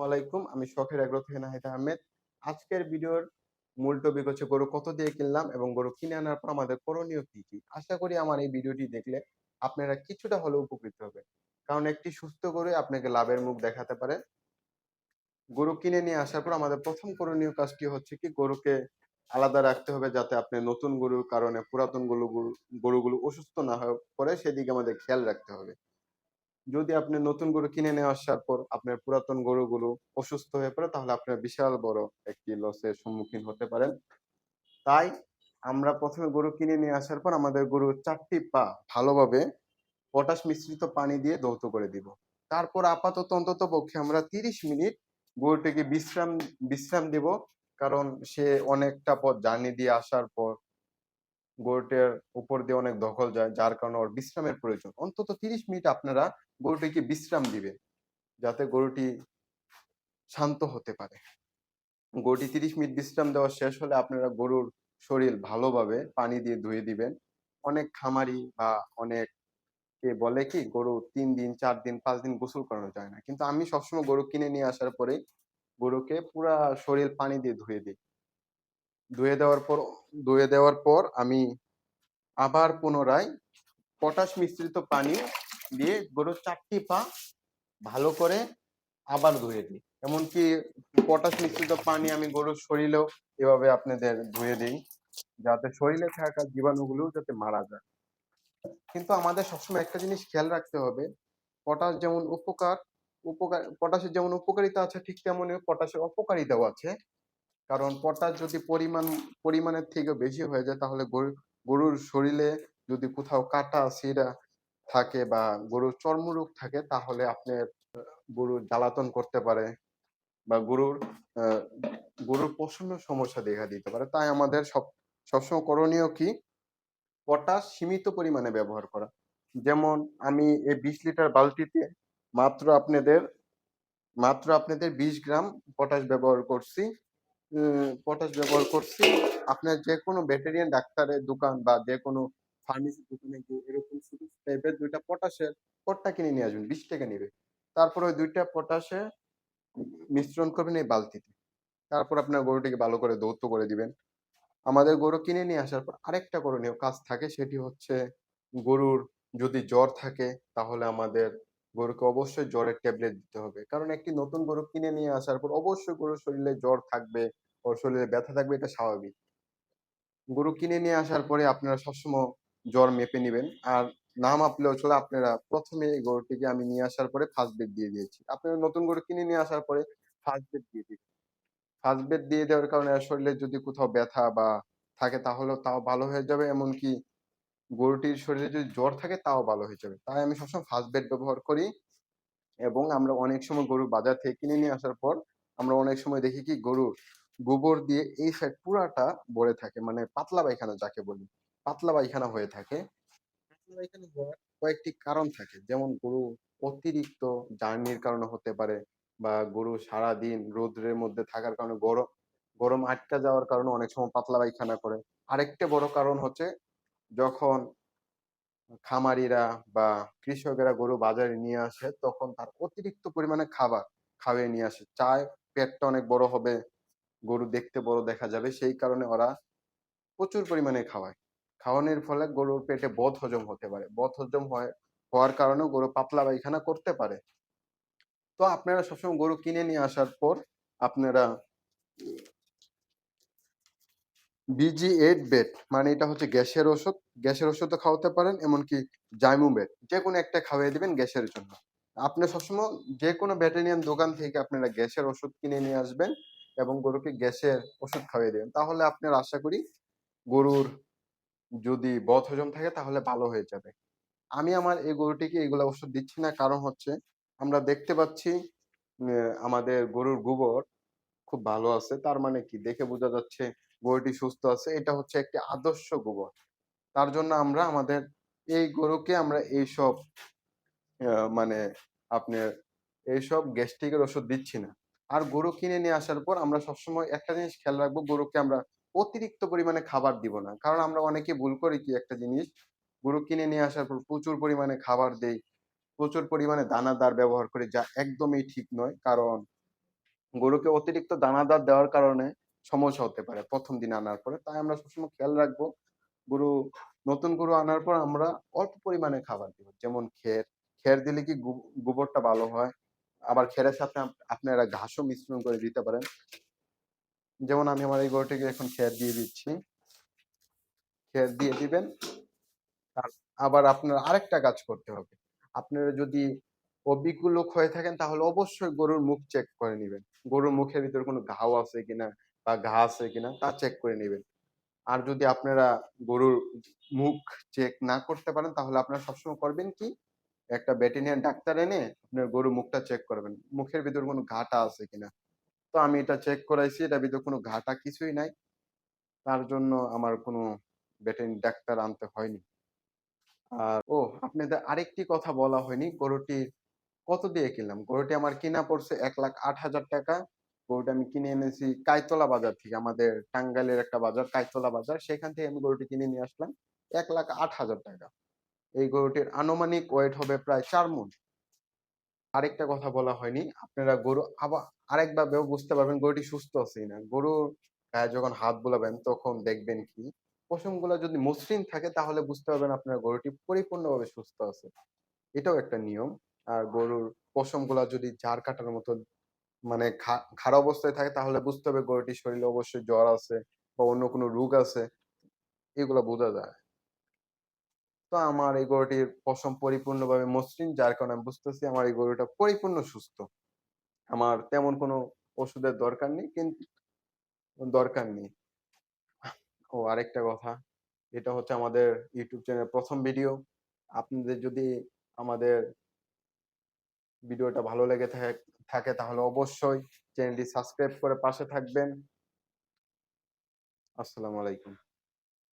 আলাইকুম। আমি শখের এগ্রো থেকে নাহিদ আহমেদ। আজকের ভিডিওর মূল টপিক হচ্ছে গরু কত দিয়ে কিনলাম এবং গরু কিনে আনার পর আমাদের করণীয় কি, কি? আশা করি আমার এই ভিডিওটি দেখলে আপনারা কিছুটা হলেও উপকৃত হবেন। কারণ একটি সুস্থ গরুই আপনাকে লাভের মুখ দেখাতে পারে। গরু কিনে নিয়ে আসার পর আমাদের ১ম করণীয় কাজটি হচ্ছে কি গরুকে আলাদা রাখতে হবে যাতে আপনি নতুন গরুর কারণে পুরাতন গরুগুলো অসুস্থ না হয়ে পড়ে সেদিকে আমাদের খেয়াল রাখতে হবে। যদি আপনি নতুন গরু কিনে নিয়ে আসার পর আপনার পুরাতন গরুগুলো অসুস্থ হয়ে পড়ে তাহলে আপনার বিশাল বড় একটি লসের সম্মুখীন হতে পারেন। তাই আমরা ১ম এ গরু কিনে নিয়ে আসার পর আমাদের গরুর ৪ টি পা ভালোভাবে পটাশ মিশ্রিত পানি দিয়ে ধৌত করে দিব। তারপর আপাতত অন্ততপক্ষে আমরা ৩০ মিনিট গরুটিকে বিশ্রাম দিব। কারণ সে অনেকটা পথ জার্নি দিয়ে আসার পর গরুটার উপর দিয়ে অনেক ধকল যায় যার কারণে ওর বিশ্রামের প্রয়োজন। অন্তত ৩০ মিনিট আপনারা গরুটিকে বিশ্রাম দিবেন। যাতে গরুটি শান্ত হতে পারে। গরুটি ৩০ মিনিট বিশ্রাম দেওয়া শেষ হলে আপনারা গরুর শরীর ভালোভাবে পানি দিয়ে ধুয়ে দিবেন। অনেক খামারি বা অনেকে বলে কি গরু ৩ দিন, ৪ দিন, ৫ দিন গোসল করানো যায় না। কিন্তু আমি সবসময় গরু কিনে নিয়ে আসার পরেই গরুকে পুরা শরীর পানি দিয়ে ধুয়ে দিই। ধুয়ে দেওয়ার পর ধুয়ে দেওয়ার পর আমি আবার পুনরায় পটাশ মিশ্রিত পানি দিয়ে গরুর ৪ টি পা ভালো করে আবার ধুয়ে দিই। এমনকি পটাশ মিশ্রিত পানি আমি গরুর শরীরেও এভাবে আপনাদের ধুয়ে দিই। যাতে শরীরে থাকা জীবাণুগুলো যাতে মারা যায়। কিন্তু আমাদের সবসময় একটা জিনিস খেয়াল রাখতে হবে, পটাশ যেমন পটাশের যেমন উপকারিতা আছে ঠিক তেমনি পটাশের অপকারিতাও আছে। কারণ পটাশ যদি পরিমাণের থেকে বেশি হয়ে যায় তাহলে গরুর শরীরে যদি কোথাও কাটা ছিঁড়া থাকে বা গরুর চর্মরোগ থাকে তাহলে আপনার গরু জ্বালাতন করতে পারে বা আ গরুর প্রচন্ড সমস্যা দেখা দিতে পারে। তাই আমাদের সবসময় করণীয় কি? পটাশ সীমিত পরিমাণে ব্যবহার করা। যেমন আমি এই ২০ লিটার বালতিতে মাত্র আপনাদের মাত্র আপনাদের ২০ গ্রাম পটাশ ব্যবহার করছি। পটাশ ব্যবহার করছি। আপনার যেকোনো ভেটেরিয়ান ডাক্তারের দোকান বা যেকোনো ফার্মেসি দোকানে গিয়ে এরকম ছোট টাইপের ২ টা পটাশের পট্টা কিনে নিয়ে আসবেন। ৳২০ নিবে। তারপরে ওই ২ টা পটাশে মিশ্রণ করবেন এই বালতিতে। তারপর আপনার গরুটিকে ভালো করে ধৌত করে দিবেন। আমাদের গরু কিনে নিয়ে আসার পর আরেকটা করণীয় কাজ থাকে সেটি হচ্ছে গরুর যদি জ্বর থাকে তাহলে আমাদের গরুকে অবশ্যই জ্বরের ট্যাবলেট দিতে হবে। কারণ একটি নতুন গরু কিনে নিয়ে আসার পর অবশ্যই গরুর শরীরে জ্বর থাকবে, ওর শরীরে ব্যথা থাকবে এটা স্বাভাবিক। গরু কিনে নিয়ে আসার পরে আপনারা সবসময় জ্বর মেপে নিবেন। আর না মাপলেও চলে আপনারা ১ম এ এই গরুটিকে আমি নিয়ে আসার পরে ফার্স্ট বেড দিয়ে দিয়েছি। আপনারা নতুন গরু কিনে নিয়ে আসার পরে ফার্স্ট বেড দিয়ে দিবেন। ফার্স্ট বেড দিয়ে দেওয়ার কারণে আর শরীরে যদি কোথাও ব্যথা বা থাকে তাহলেও তাও ভালো হয়ে যাবে। এমনকি গরুটির শরীরে যদি জ্বর থাকে তাও ভালো হয়ে যাবে। তাই আমি সবসময় ফার্স্ট বেড ব্যবহার করি এবং আমরা অনেক সময় গরু বাজার থেকে কিনে নিয়ে আসার পর আমরা অনেক সময় দেখি কি গরুর গোবর দিয়ে এই সাইড পুরাটা ভরে থাকে। মানে পাতলা পায়খানা যাকে বলি। পাতলা পায়খানা হয়ে থাকে। পাতলা পায়খানা হওয়ার কয়েকটি কারণ থাকে। যেমন গরু অতিরিক্ত জার্নির কারণে হতে পারে বা গরু সারাদিন রৌদ্রের মধ্যে থাকার কারণে গরম আটকা যাওয়ার কারণে অনেক সময় পাতলা পায়খানা করে। আরেকটা বড় কারণ হচ্ছে যখন খামারিরা বা কৃষকেরা গরু বাজারে নিয়ে আসে তখন তার অতিরিক্ত পরিমাণে খাবার খাওয়িয়ে নিয়ে আসে। চায় পেটটা অনেক বড় হবে, গরু দেখতে বড় দেখা যাবে সেই কারণে ওরা প্রচুর পরিমাণে খাওয়ায়। খাওয়ানোর ফলে গরুর পেটে বদহজম হতে পারে। হওয়ার কারণেও গরু পাতলা পায়খানা করতে পারে। তো আপনারা সবসময় গরু কিনে নিয়ে আসার পর আপনারা BG8 বেট মানে এটা হচ্ছে গ্যাসের ওষুধ। গ্যাসের ওষুধও খাওয়াতে পারেন এমনকি জাইমোবেট যেকোনো একটা খাওয়িয়ে দিবেন গ্যাসের জন্য। আপনি সবসময় যেকোনো ভেটেরিয়ান দোকান থেকে আপনারা গ্যাসের ওষুধ কিনে নিয়ে আসবেন এবং গরুকে গ্যাসের ওষুধ খাওয়িয়ে দিবেন। তাহলে আপনার আশা করি গরুর যদি বদহজম থাকে তাহলে ভালো হয়ে যাবে। আমি আমার এই গরুটিকে এগুলা ওষুধ দিচ্ছি না। কারণ হচ্ছে আমরা দেখতে পাচ্ছি আমাদের গরুর গোবর খুব ভালো আছে। তার মানে কি? দেখে বোঝা যাচ্ছে গরুটি সুস্থ আছে। এটা হচ্ছে একটি আদর্শ গোবর। তার জন্য আমরা আমাদের এই গরুকে আমরা এইসব মানে আপনার এইসব গ্যাস্ট্রিকের ওষুধ দিচ্ছি না। আর গরু কিনে নিয়ে আসার পর আমরা সবসময় একটা জিনিস খেয়াল রাখবো, গরুকে আমরা অতিরিক্ত পরিমাণে খাবার দিব না। কারণ আমরা অনেকেই ভুল করি কি একটা জিনিস, গরু কিনে নিয়ে আসার পর প্রচুর পরিমাণে খাবার দেই, প্রচুর পরিমাণে দানাদার ব্যবহার করি যা একদমই ঠিক নয়। কারণ গরুকে অতিরিক্ত দানাদার দেওয়ার কারণে সমস্যা হতে পারে ১ম দিন আনার পরে। তাই আমরা সবসময় খেয়াল রাখবো গরু নতুন গরু আনার পর আমরা অল্প পরিমাণে খাবার দিব। যেমন খের, খের দিলে কি গোবরটা ভালো হয়। আবার খেরের সাথে আপনারা ঘাসও মিশ্রণ করে দিতে পারেন। যেমন আমি আমার এই গরুটিকে এখন খের দিয়ে দিচ্ছি। খের দিয়ে দিবেন। আর আবার আপনার আরেকটা কাজ করতে হবে। আপনারা যদি অভিজ্ঞ লোক হয়ে থাকেন তাহলে অবশ্যই গরুর মুখ চেক করে নিবেন। গরুর মুখের ভিতরে কোনো ঘাও আছে কিনা বা ঘা আছে কিনা তা চেক করে নিবেন। আর যদি আপনারা গরুর মুখ চেক না করতে পারেন তাহলে আপনারা সবসময় করবেন কি? একটা ভেটেরিনারি ডাক্তার এনে আপনার গরুর মুখটা চেক করবেন। মুখের ভিতরে কোনো ঘা-টা আছে কিনা। তো আমি এটা চেক করাইছি, এটার ভিতরে কোনো ঘা-টা কিছুই নাই। তার জন্য আমার কোনো ভেটেরিনারি ডাক্তার আনতে হয়নি। আপনাদের আরেকটি কথা বলা হয়নি। গরুটি কত দিয়ে কিনলাম? গরুটি আমার কিনা পড়ছে ৳১,০৮,০০০। গরুটা আমি কিনে এনেছি কাইতলা বাজার থেকে। আমাদের টাঙ্গাইলের একটা বাজার কাইতলা বাজার। সেখান থেকে আমি গরুটি কিনে নিয়ে আসলাম ৳১,০৮,০০০। এই গরুটির আনুমানিক ওয়েট হবে প্রায় ৪ মণ। আরেকটা কথা বলা হয়নি। আপনারা গরু আরেকভাবেও বুঝতে পারবেন গরুটি সুস্থ আছে কিনা। গরুর গায়ে যখন হাত বুলাবেন তখন দেখবেন কি পশমগুলা যদি মসৃণ থাকে তাহলে বুঝতে পারবেন আপনার গরুটি পরিপূর্ণভাবে সুস্থ আছে। এটাও একটা নিয়ম। আর গরুর পশমগুলা যদি জার কাটার মতো মানে খাড়া অবস্থায় থাকে তাহলে বুঝতে হবে গরুটির শরীরে অবশ্যই জ্বর আছে বা অন্য কোনো রোগ আছে। এগুলা বোঝা যায়। তো আমার এই গরুটির পশম পরিপূর্ণভাবে মসৃণ যার কারণে আমি বুঝতেছি আমার এই গরুটা পরিপূর্ণ সুস্থ। আমার তেমন কোনো ওষুধের দরকার নেই দরকার নেই। আরেকটা কথা, এটা হচ্ছে আমাদের YouTube চ্যানেলের ১ম ভিডিও। আপনাদের যদি আমাদের ভিডিওটা ভালো লেগে থাকে তাহলে অবশ্যই চ্যানেলটি সাবস্ক্রাইব করে পাশে থাকবেন। আসসালামু আলাইকুম।